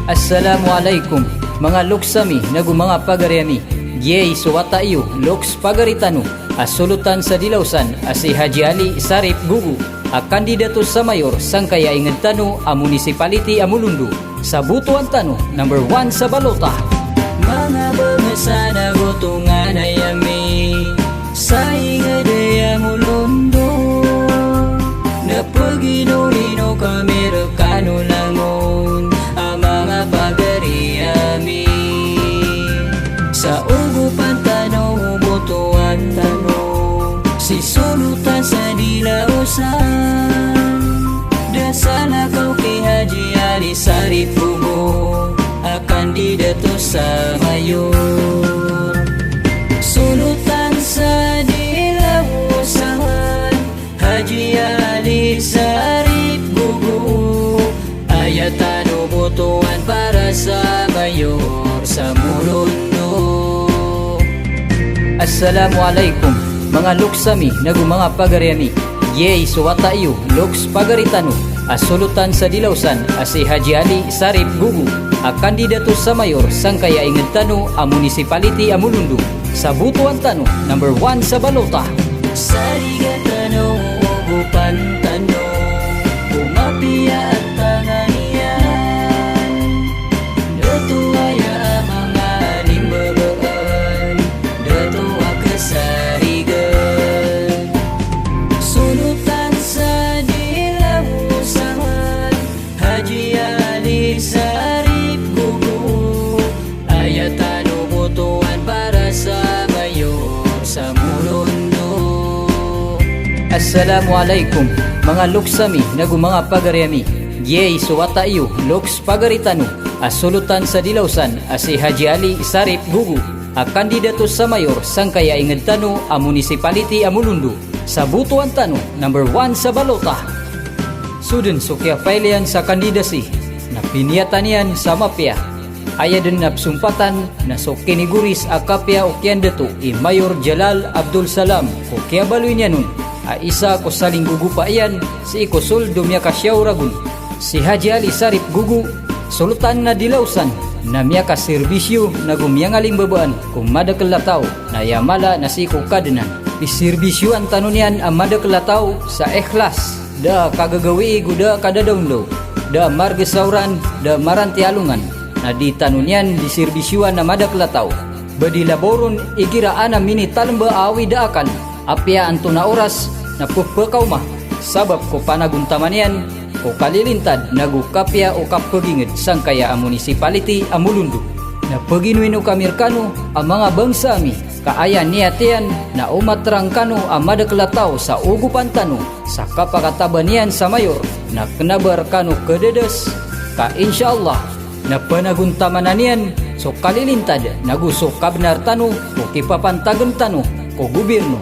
Assalamualaikum mga luksami nagu mga pagariami. Yey suwata iyo loks pagaritano asulutan sa Dilausan si Haji Ali Sarip Gugu a kandidato sa mayor sang kaya inged tano a municipality a Mulundu sa butuan tano number 1 sa balota. Mga bangsa na gutungan ay ami sa inged ay Mulundu na pagino-ino kami rekano langon ang mga pagariami sa ugupan tano butuan tano si sulutan sa Dilausan dasana kau kay Haji Ali Sarip Gugu a kandidato sa mayor sulutan sa Dilausan Haji Ali Sarip Gugu ayatano butuan para sa mayor sa Mulundu. Assalamualaikum mga luksami nagu mga pagariami. Yey suwata iyo loks pagaritano asulutan sa Dilausan si Haji Ali Sarip Gugu a kandidato sa mayor sang kaya inged tano a municipality a Mulundu sa butuan tano number 1 sa balota. Sarigatano ugupan tano umapia at tanganian datuaya mga limbabaan datua kesarigan sulutan sa Dilausan Haji Ali Sarip Gugu ayatano butuan para sa mayor sa Mulundu. Assalamualaikum mga luksami nagu mga pagariami. Yey suwata iyo loks pagaritano asulutan sa Dilausan si Haji Ali Sarip Gugu a kandidato sa mayor sang kaya inged tano a municipality a Mulundu sa butuan tano number 1 sa balota. Sudun sukya pailean sa kandidasi na piniyatanian sa mapya ayaden na sumpatan na sokiniguris a kapya o kandidato Mayor Jalal Abdul Salam o kaya baloy niya nun a isa ko saling gugu pa iyan si Ikosul Dumya Kasyaw Ragun si Haji Ali Sarip Gugu sulutan na Dilausan na miya ka serbisyo na gumiyang alimbabaan kung madakalataw na yamala na si kukadnan iserbisyo ang tanunian ang madakalataw sa ikhlas da kagagawi guda kada download da margesauran da marantialungan na di tanunian di serbisyuan na madakalataw badilaboron igiraan na minitalamba awi daakan apya anto na oras na pupakaw ma sabab ko panaguntaman yan ko kalilintad nagukapya o kapagingid sang kaya ang municipality a Mulundu na paginuino kamirkano ang mga bangsa mi kaayan niyatian na umatrang kano ang madaklataw sa ugupan tano sa kapakatabanian sa mayor na kanabar kano kadedes ka insyaallah na panaguntaman niyan so kalilintad nagusok kabnar tano o kipapantagan tano ko gobyerno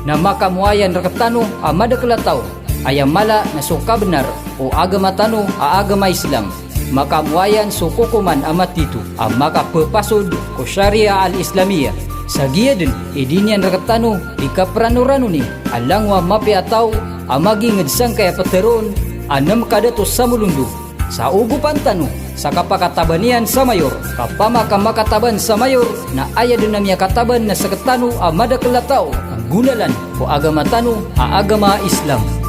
na makamuayan rakatano ang madaklataw ayam mala na suka benar o agama tano a agama Islam makamuayan sukukuman amat itu ang makapapasod ko Sharia al-Islamiyah sa giya din idinyan rakatano ikaprano-rano ni alangwa mapiataw ang magingad sang kaya pateron anam kadato sa Mulundu sa ugupan tano sa kapakatabanian sa mayor kapamakamakataban sa mayor na aya din namya kataban na sa katano ang madakalataw ang gunalan o agama tano a agama Islam.